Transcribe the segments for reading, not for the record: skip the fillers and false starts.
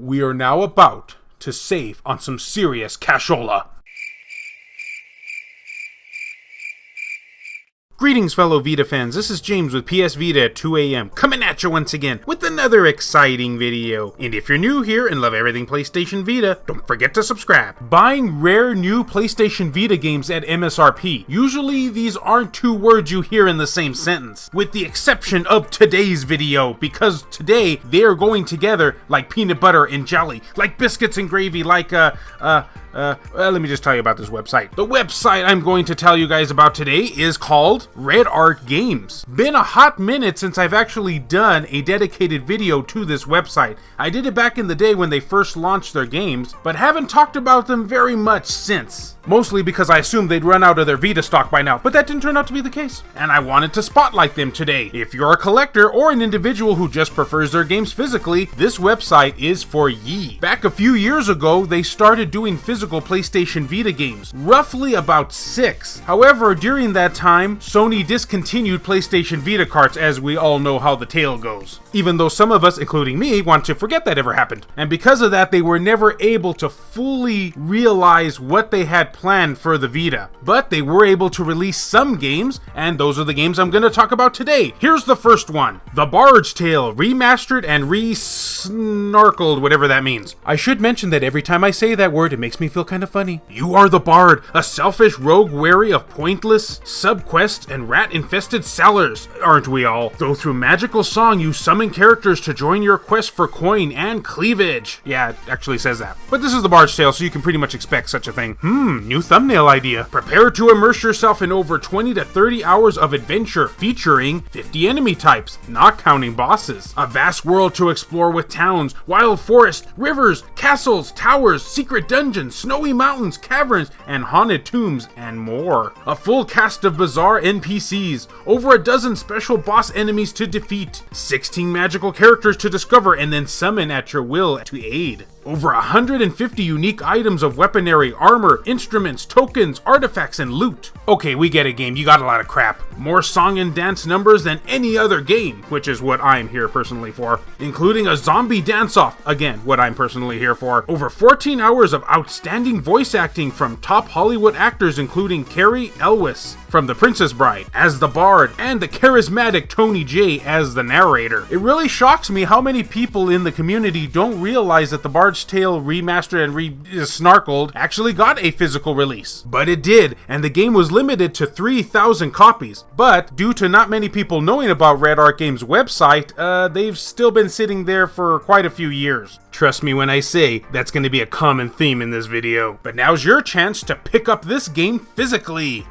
we are now about to save on some serious cashola. Greetings, fellow Vita fans. This is James with PSVita at 2 a.m. coming at you once again with another exciting video. And if you're new here and love everything PlayStation Vita, don't forget to subscribe. Buying rare new PlayStation Vita games at MSRP. Usually these aren't two words you hear in the same sentence, with the exception of today's video, because today they are going together like peanut butter and jelly, like biscuits and gravy, like let me just tell you about this website. The website I'm going to tell you guys about today is called Red Art Games. Been a hot minute since I've actually done a dedicated video to this website. I did it back in the day when they first launched their games, but haven't talked about them very much since. Mostly because I assumed they'd run out of their Vita stock by now, but that didn't turn out to be the case. And I wanted to spotlight them today. If you're a collector or an individual who just prefers their games physically, this website is for ye. Back a few years ago, they started doing physical PlayStation Vita games, roughly about 6. However, during that time, Sony discontinued PlayStation Vita carts, as we all know how the tale goes. Even though some of us, including me, want to forget that ever happened. And because of that, they were never able to fully realize what they had planned for the Vita. But they were able to release some games, and those are the games I'm going to talk about today. Here's the first one. The Bard's Tale, remastered and re-snarkled, whatever that means. I should mention that every time I say that word, it makes me feel kind of funny. You are the Bard, a selfish rogue wary of pointless sub-quests and rat-infested cellars, aren't we all? Though through magical song, you summon characters to join your quest for coin and cleavage. Yeah, it actually says that. But this is the Bard's Tale, so you can pretty much expect such a thing. New thumbnail idea. Prepare to immerse yourself in over 20 to 30 hours of adventure featuring 50 enemy types, not counting bosses. A vast world to explore with towns, wild forests, rivers, castles, towers, secret dungeons, snowy mountains, caverns, and haunted tombs, and more. A full cast of bizarre NPCs, over a dozen special boss enemies to defeat, 16 magical characters to discover and then summon at your will to aid. Over 150 unique items of weaponry, armor, instruments, tokens, artifacts, and loot. Okay, we get it, game. You got a lot of crap. More song and dance numbers than any other game, which is what I'm here personally for. Including a zombie dance-off, again, what I'm personally here for. Over 14 hours of outstanding voice acting from top Hollywood actors, including Carrie Elwes from The Princess Bride as the Bard, and the charismatic Tony Jay as the narrator. It really shocks me how many people in the community don't realize that the Bard's Tale remastered and re-snarkled actually got a physical release. But it did, and the game was limited to 3,000 copies. But due to not many people knowing about Red Art Games' website, they've still been sitting there for quite a few years. Trust me when I say that's going to be a common theme in this video. But now's your chance to pick up this game physically.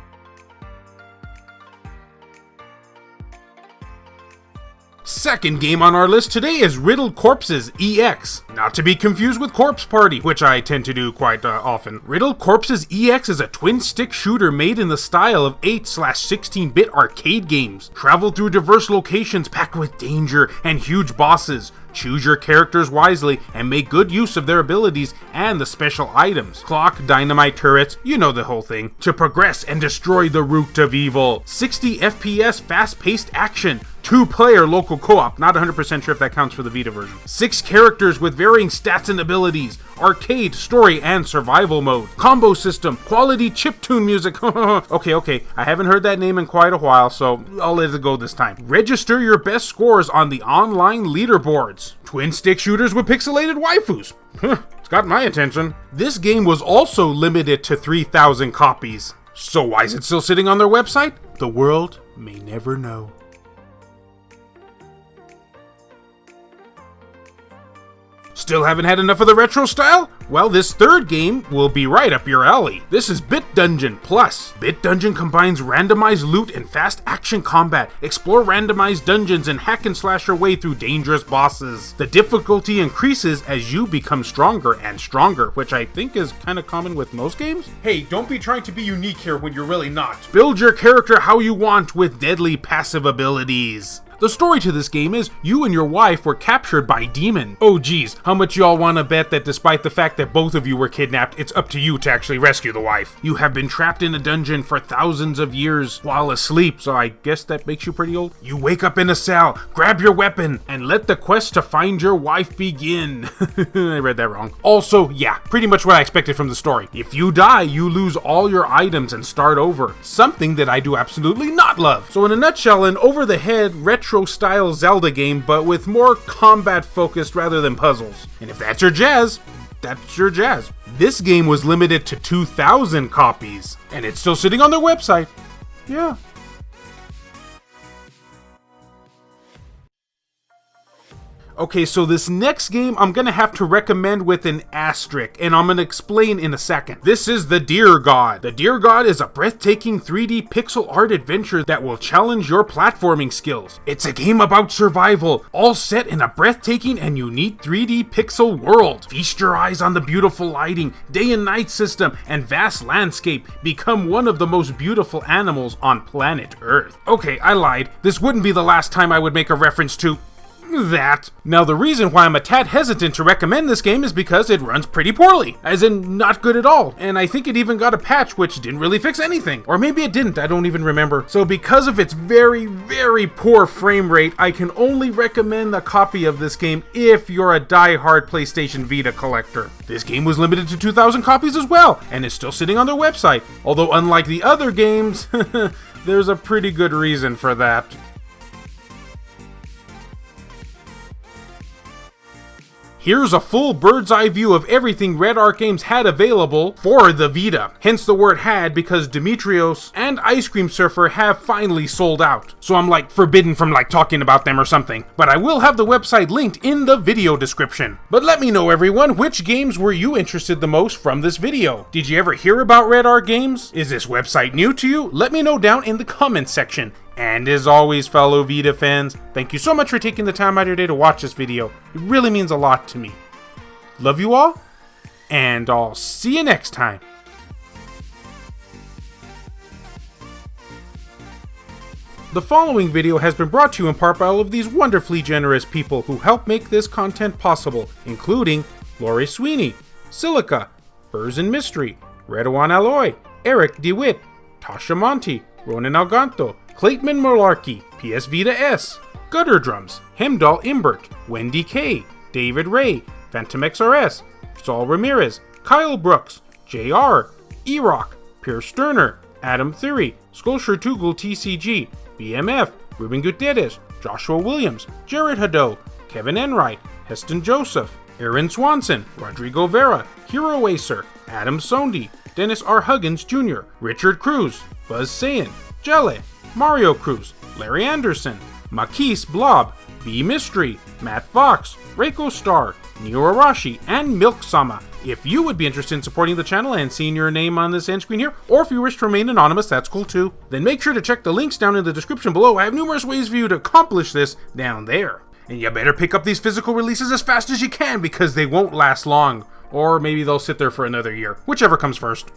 Second game on our list today is Riddled Corpses EX. Not to be confused with Corpse Party, which I tend to do quite often. Riddled Corpses EX is a twin-stick shooter made in the style of 8/16-bit arcade games. Travel through diverse locations packed with danger and huge bosses. Choose your characters wisely and make good use of their abilities and the special items. Clock, dynamite turrets, you know the whole thing. To progress and destroy the root of evil. 60 FPS fast-paced action. 2-player local co-op, not 100% sure if that counts for the Vita version. 6 characters with varying stats and abilities. Arcade, story, and survival mode. Combo system, quality chiptune music. Okay, I haven't heard that name in quite a while, so I'll let it go this time. Register your best scores on the online leaderboards. Twin-stick shooters with pixelated waifus. It's got my attention. This game was also limited to 3,000 copies. So why is it still sitting on their website? The world may never know. Still haven't had enough of the retro style? Well, this third game will be right up your alley. This is Bit Dungeon Plus. Bit Dungeon combines randomized loot and fast action combat. Explore randomized dungeons and hack and slash your way through dangerous bosses. The difficulty increases as you become stronger and stronger, which I think is kind of common with most games. Hey, don't be trying to be unique here when you're really not. Build your character how you want with deadly passive abilities. The story to this game is you and your wife were captured by demon. Oh geez, how much y'all wanna bet that despite the fact that both of you were kidnapped, it's up to you to actually rescue the wife? You have been trapped in a dungeon for thousands of years while asleep, so I guess that makes you pretty old. You wake up in a cell, grab your weapon, and let the quest to find your wife begin. I read that wrong. Also, yeah, pretty much what I expected from the story. If you die, you lose all your items and start over. Something that I do absolutely not love. So in a nutshell, an over-the-head, retro-style Zelda game, but with more combat-focused rather than puzzles. And if that's your jazz, that's your jazz. This game was limited to 2,000 copies, and it's still sitting on their website. Yeah. Okay, so this next game I'm gonna have to recommend with an asterisk, and I'm gonna explain in a second. This is The Deer God. The Deer God is a breathtaking 3D pixel art adventure that will challenge your platforming skills. It's a game about survival, all set in a breathtaking and unique 3D pixel world. Feast your eyes on the beautiful lighting, day and night system, and vast landscape. Become one of the most beautiful animals on planet Earth. Okay, I lied. This wouldn't be the last time I would make a reference to that. Now, the reason why I'm a tad hesitant to recommend this game is because it runs pretty poorly, as in not good at all, and I think it even got a patch which didn't really fix anything, or maybe it didn't, I don't even remember. So because of its very, very poor frame rate, I can only recommend a copy of this game if you're a die-hard PlayStation Vita collector. This game was limited to 2,000 copies as well, and is still sitting on their website, although unlike the other games, there's a pretty good reason for that. Here's a full bird's eye view of everything Red Arc Games had available for the Vita. Hence the word had, because Demetrios and Ice Cream Surfer have finally sold out. So I'm like forbidden from talking about them or something. But I will have the website linked in the video description. But let me know, everyone, which games were you interested the most from this video? Did you ever hear about Red Arc Games? Is this website new to you? Let me know down in the comments section. And as always, fellow Vita fans, thank you so much for taking the time out of your day to watch this video. It really means a lot to me. Love you all, and I'll see you next time. The following video has been brought to you in part by all of these wonderfully generous people who help make this content possible, including Lori Sweeney, Silica, Burrs and Mystery, Redowan Alloy, Eric DeWitt, Tasha Monty, Ronan Alganto, Clayton Molarkey, PSVita S, Gutter Drums, Hemdall Imbert, Wendy K, David Ray, Phantom XRS, Saul Ramirez, Kyle Brooks, JR, E-Rock, Pierce Sterner, Adam Theory, Sculpture Tugul TCG, BMF, Ruben Gutierrez, Joshua Williams, Jared Haddo, Kevin Enright, Heston Joseph, Aaron Swanson, Rodrigo Vera, Hero Acer, Adam Sondi, Dennis R. Huggins Jr., Richard Cruz, Buzz Sayin, Jelly, Mario Cruz, Larry Anderson, Makis Blob, B Mystery, Matt Fox, Reiko Star, Neo Arashi, and Milk Sama. If you would be interested in supporting the channel and seeing your name on this end screen here, or if you wish to remain anonymous, that's cool too. Then make sure to check the links down in the description below. I have numerous ways for you to accomplish this down there. And you better pick up these physical releases as fast as you can, because they won't last long. Or maybe they'll sit there for another year. Whichever comes first.